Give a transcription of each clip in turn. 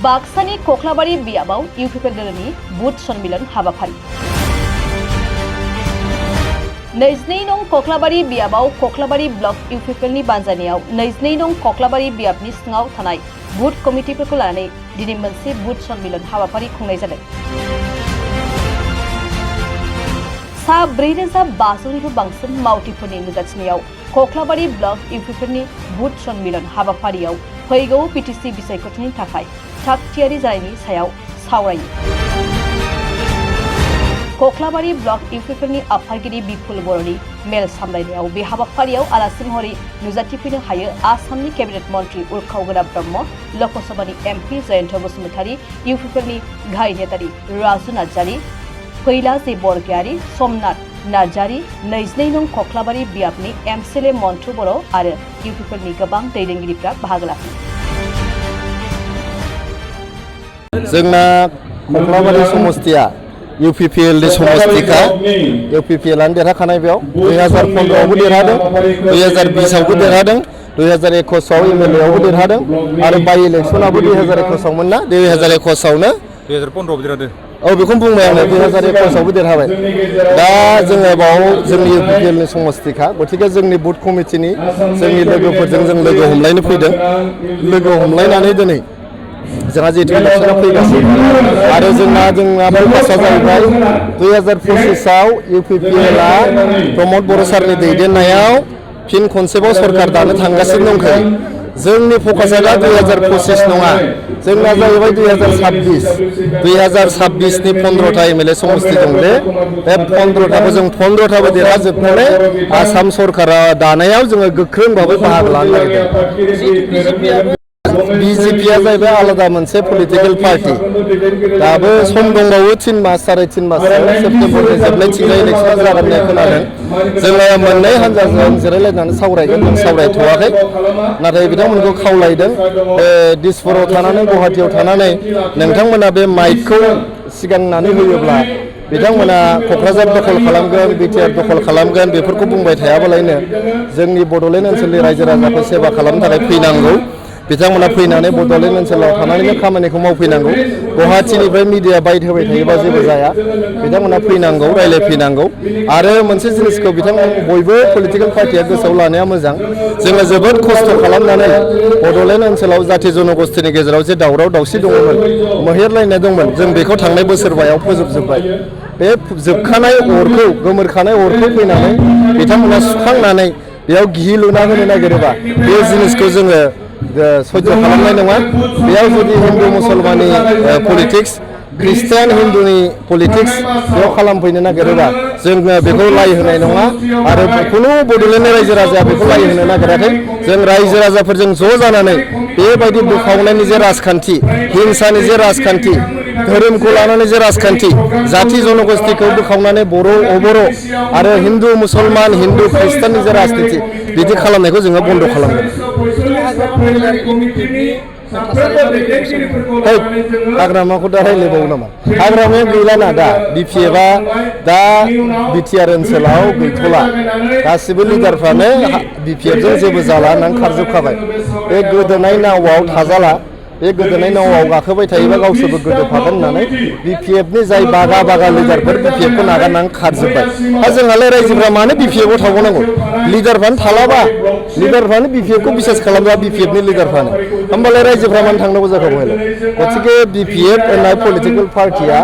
बाक्सानि कख्लाबारि बियाबाव इउपिपिएल दोलोनि बुथ सन्मिलन हाबाफारि 22 नं कख्लाबारि बियाबाव कख्लाबारि ब्लक इउपिपिएलनि बानजायनायाव 22 नं कख्लाबारि बियाबनि सिङाव थानाय बुथ कमिटिफोरखौ लानानै दिनै मोनसे बुथ सन्मिलन हाबाफारि खुंनाय जादों। सा 4,500निबो बांसिन मावथिफोरनि नुजाथिनायाव कख्लाबारि ब्लक इउपिपिएलनि बुथ सन्मिलन हाबाफारियाव फैगौ पिटिसि बिसायख'थिनि थाखाय थाग-थियारि जानायनि सायाव सावरायो। कख्लाबारि ब्लक इउपिपिएलनि आफादगिरि बिपुल बर'नि मेल सामलायनायाव बे हाबाफारियाव आलासि महरै नुजाथिफैनो हायो आसामनि केबिनेट मन्त्रि उर्खावगोरा ब्रह्म, लकसभानि एमपि जयन्त बसुमतारी, इउपिपिएलनि गाहाय नेतारि राजु नार्जारी, फैलाजे बरगयारी, समनाथ नार्जारी, 22 नं कख्लाबारि बियाबनि एमसिएलए मन्थु बर' आरो इउपिपिएलनि गोबां दैदेनगिरिफ्रा बाहागो लाफैयो। जोंना कख्लाबारि समस्तिया इउपिपिएल समस्तिखा इउपिपिएलआनो देरहाखानाय बेयाव 2015आवबो देरहादों, 2020आवबो देरहादों, 2021आव एमएलएआवबो देरहादों आरो बाइ इलेक्सनाबो 2021आव मोन ना 2021आवनो 2015आवबो देरहादों। औ बेखौनो बुंबाय आङो 2021आवबो देरहाबाय। दा जोङो बाव जोंनि इउपिपिएलनि समस्तिखा गथिखे जोंनि बुथ कमिटिनि जोंनि लोगोफोरजों जों लोगो हमलायनो फैदों। लोगो हमलायनानै दिनै जोंहा जिहेतु इलेक्सना फैगासिनो आरो जोंना फोकासा जाहैबाय 2025आव इउपिपिएलआ प्रमद बर' सारनि दैदेननायाव फिन खनसेबाव सरकार दानो थांगासिनो दंखायो। जोंनि फकासा दा 2025 नङा, जोंना जाहैबाय 2026नि 15था एमएलए समस्ति दंले बे 15थाखौ जों 15थाबो देरहाजोबनानै आसाम सरकारा दानायाव जोङो गोख्रों भाबै बाहागो लानो नागिरदों। बिजेपिया जाहैबाय आलादा मोनसे पलिटिकेल पार्टी। दाबो सम दंबावो 3 मास 3.5 मास सेप्तेम्बरनि जोबनायथिंजाय इलेक्सन जागोन होननाय खोनादों। जोङो मोननै हान्जाजों जिरायलायनानै सावरायगोन, जों सावरायथ'वाखै। नाथाय बिथांमोनखौ खावलायदों दिसपुराव थानानै गुवाहाटियाव थानानै नोंथांमोना बे माइकखौ सिगांनानै होयोब्ला बिथांमोना क'क्राझार दखल खालामगोन, बिटिआर दखल खालामगोन बेफोरखौ बुंबाय थायाबालायनो जोंनि बड'लेण्ड ओनसोलनि रायजो राजाखौ सेवा खालामनो थाखाय फैनांगौ। बिथांमोना फैनानै बड'लेण्ड ओनसोलाव थानानैनो खामानिखौ मावफैनांगौ। गुवाहाटिनिफ्राय मिडिया बाइट होबाय थायोबा जेबो जाया। बिथांमोना फैनांगौ, रायज्लायफैनांगौ आरो मोनसे जिनिसखौ बिथांमोन बयबो पलिटिकेल पार्टिया गोसोआव लानाया मोजां। जोङो जोबोद खस्थ' खालामनानै बड'लेण्ड ओनसोलाव जाथि जनगोष्ठीनि गेजेराव जे दावराव दावसि दङमोन, मोहेरलायनाय दंमोन, जों बेखौ थांनाय बोसोरबायाव फोजोबजोब्बाय। बे जोबखानाय अरखौ, गोमोरखानाय अरखौ फैनानै बिथांमोना सुखांनानै बेयाव गिहि लुना होनो नागिरोबा बे जिनिसखौ जोङो सह्य खालामनाय नङा। बेयाव जुदि हिन्दु मुसलमाननि पलिटिक्स, ख्रिस्टियान हिन्दुनि पलिटिक्स बेयाव खालामफैनो नागिरोबा जोङो बेखौ लाय होनाय नङा आरो खुनु बड'लेण्डनि रायजो राजाया बेखौ लाय होनो नागिराखै। जों रायजो राजाफोरजों ज' जानानै बेबायदि बोखावनायनि जे राजखान्थि, हिंसानि जे राजखान्थि, धोरोमखौ लानानै जे राजखान्थि, जाथि जनगोष्ठीखौ बोखावनानै बर' अबर' आरो हिन्दु मुसलमान, हिन्दु ख्रिस्टाननि जे राजनिति बिदि खालामनायखौ जोङो बन्द' खालामगोन। हाग्रामाखौ दा रायज्लायबावो नामा? हाग्रामाया गैलाना दा बिपिएफआ दा बिटिआर ओनसोलाव गैथ'ला। गासिबो लिडारफ्रानो बिपिएफजों जेबो जाला होननानै खारजोबखाबाय। बे गोदोनाय नावआव थाजाला। बे गोदोनाय नावआव गाखोबाय थायोबा गावसोरबो गोदोफागोन होननानै बिपिएफनि जाय बागा लिडारफोर बिपिएफखौ नागारनानै खारजोब्बाय। दा जोंहालाय रायजोफ्रा मानो बिपिएफआव थाबावनांगौ? लिडारफ्रानो थालाबा, लिडारफ्रानो बिपिएफखौ बिसास खालामब्ला बिपिएफनि लिडारफ्रानो होमबालाय रायजोफ्रा मानो थांनांगौ जाखो बहायलाय? गथिखे बिपिएफ होननाय पलिटिकेल पार्टिया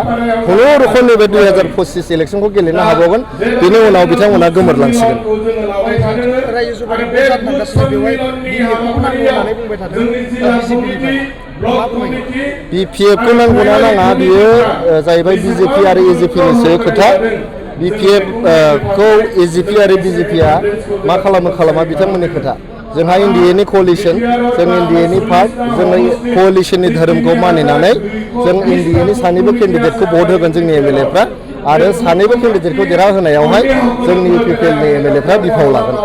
खुनुरुखुमनि बे 2025 इलेक्सनखौ गेलेनो हाबावगोन। बेनि उनाव बिथांमोना गोमोरलांसिगोन। बिपिएफखौ नांगौना नाङा बियो जाहैबाय बिजेपि आरो एजिपिनिसो खोथा। बिपिएफखौ एजिपि आरो बिजेपिआ मा खालामो खालामा बिथांमोननि खोथा। जोंहा एनडिएनि कलिसन, जों एनडिएनि पार्ट, जोङो कलिसननि धोरोमखौ मानिनानै जों एनडिएनि सानैबो केन्डिडेटखौ भट होगोन जोंनि एमएलएफ्रा आरो सानैबो केन्डिडेटखौ देरहाहोनायावहाय जोंनि इउपिपिएलनि एमएलएफ्रा बिफाव लागोन।